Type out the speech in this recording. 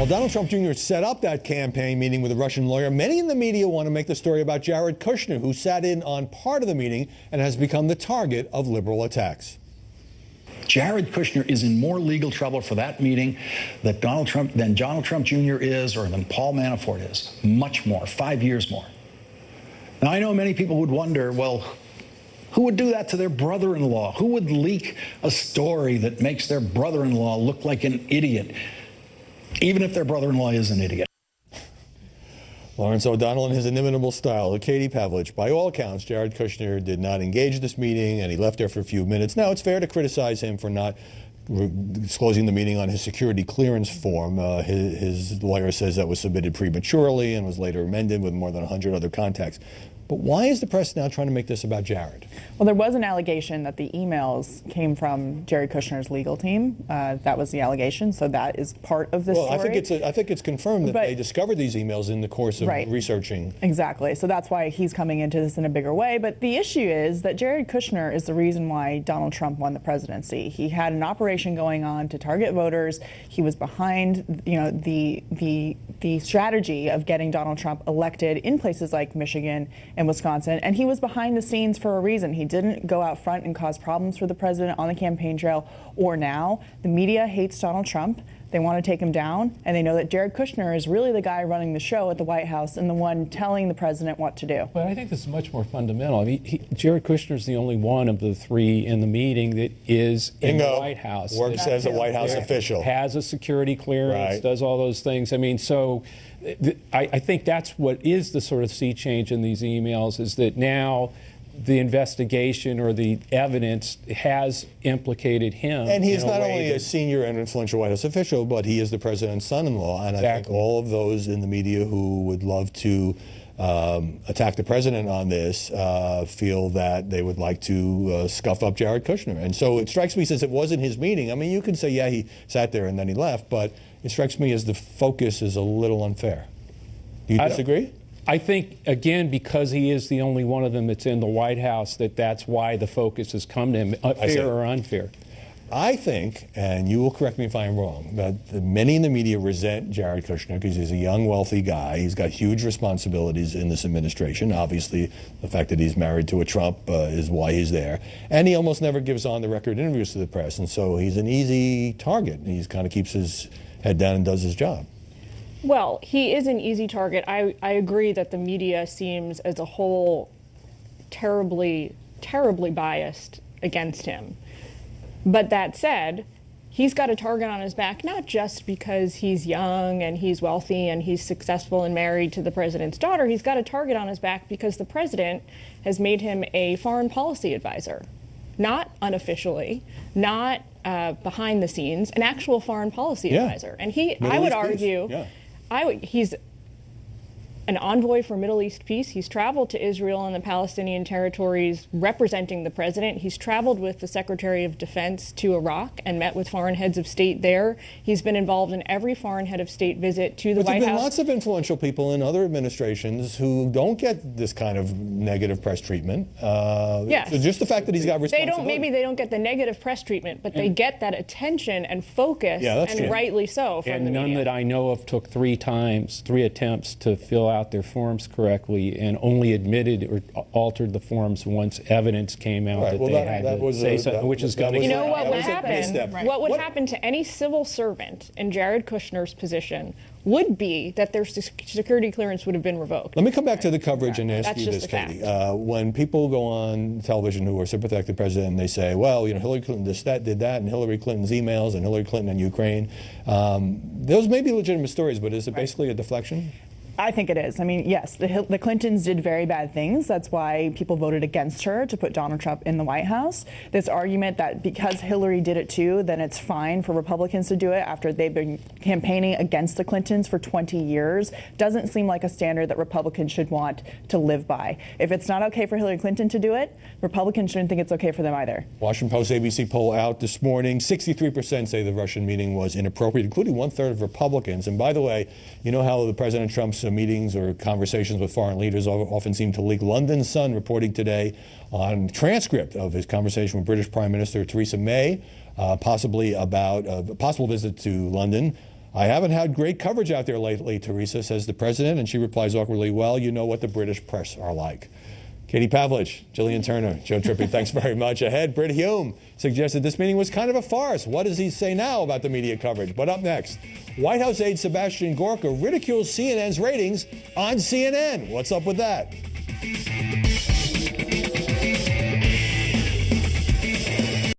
Well, Donald Trump Jr. set up that campaign meeting with a Russian lawyer. Many in the media want to make the story about Jared Kushner, who sat in on part of the meeting and has become the target of liberal attacks. Jared Kushner is in more legal trouble for that meeting than Donald Trump Jr. is, or than Paul Manafort is. Much more, 5 years more. Now, I know many people would wonder, well, who would do that to their brother-in-law? Who would leak a story that makes their brother-in-law look like an idiot, even if their brother-in-law is an idiot? Lawrence O'Donnell in his inimitable style. Katie Pavlich, by all accounts, Jared Kushner did not engage this meeting, and he left there for a few minutes. Now, it's fair to criticize him for not disclosing the meeting on his security clearance form. His lawyer says that was submitted prematurely and was later amended with more than 100 other contacts. But why is the press now trying to make this about Jared? Well, there was an allegation that the emails came from Jared Kushner's legal team. That was the allegation, so that is part of the story. I think it's confirmed that they discovered these emails in the course of researching. Exactly, so that's why he's coming into this in a bigger way. But the issue is that Jared Kushner is the reason why Donald Trump won the presidency. He had an operation going on to target voters. He was behind, the strategy of getting Donald Trump elected in places like Michigan and Wisconsin, and he was behind the scenes for a reason. He didn't go out front and cause problems for the president on the campaign trail or now. The media hates Donald Trump. They want to take him down, and they know that Jared Kushner is really the guy running the show at the White House and the one telling the president what to do. But I think this is much more fundamental. I mean, Jared Kushner is the only one of the three in the meeting that is in the White House. Works as a White House official. Has a security clearance, does all those things. I mean, so I think that's what is the sort of sea change in these emails, is that now the investigation or the evidence has implicated him. And he is not only a senior and influential White House official, but he is the president's son-in-law. And I think all of those in the media who would love to attack the president on this feel that they would like to scuff up Jared Kushner. And so it strikes me, since it wasn't his meeting, I mean, you can say, yeah, he sat there and then he left, but it strikes me as the focus is a little unfair. Do you disagree? I think, again, because he is the only one of them that's in the White House, that's why the focus has come to him, fair or unfair. I think, and you will correct me if I'm wrong, that many in the media resent Jared Kushner because he's a young, wealthy guy. He's got huge responsibilities in this administration. Obviously, the fact that he's married to a Trump is why he's there. And he almost never gives on-the-record interviews to the press, and so he's an easy target. He kind of keeps his head down and does his job. Well, he is an easy target. I agree that the media seems as a whole terribly, terribly biased against him. But that said, he's got a target on his back, not just because he's young and he's wealthy and he's successful and married to the president's daughter. He's got a target on his back because the president has made him a foreign policy advisor. Not unofficially, not behind the scenes, an actual foreign policy advisor. And I would argue, he's an envoy for Middle East peace. He's traveled to Israel and the Palestinian territories representing the president. He's traveled with the Secretary of Defense to Iraq and met with foreign heads of state there. He's been involved in every foreign head of state visit to the White House. There have been lots of influential people in other administrations who don't get this kind of negative press treatment. So just the fact that he's got responsibility. Maybe they don't get the negative press treatment, but they get that attention and focus, and rightly so, from the media. And none that I know of took three attempts to fill out their forms correctly, and only admitted or altered the forms once evidence came out that they had to say something, which is going to... You know what would happen? What would happen to any civil servant in Jared Kushner's position would be that their security clearance would have been revoked. Let me come back to the coverage and ask you this, Katie. When people go on television who are sympathetic to the president and they say, well, Hillary Clinton did that, and Hillary Clinton's emails, and Hillary Clinton and Ukraine, those may be legitimate stories, but is it basically a deflection? I think it is. I mean, yes, the Clintons did very bad things. That's why people voted against her to put Donald Trump in the White House. This argument that because Hillary did it too, then it's fine for Republicans to do it after they've been campaigning against the Clintons for 20 years doesn't seem like a standard that Republicans should want to live by. If it's not okay for Hillary Clinton to do it, Republicans shouldn't think it's okay for them either. Washington Post ABC poll out this morning. 63% say the Russian meeting was inappropriate, including 1/3 of Republicans. And by the way, you know how the President Trump's meetings or conversations with foreign leaders often seem to leak? London Sun reporting today on transcript of his conversation with British Prime Minister Theresa May, possibly about a possible visit to London. I haven't had great coverage out there lately, Teresa, says the president, and she replies awkwardly, well, you know what the British press are like. Katie Pavlich, Jillian Turner, Joe Trippi, thanks very much. Ahead, Britt Hume suggested this meeting was kind of a farce. What does he say now about the media coverage? But up next, White House aide Sebastian Gorka ridicules CNN's ratings on CNN. What's up with that?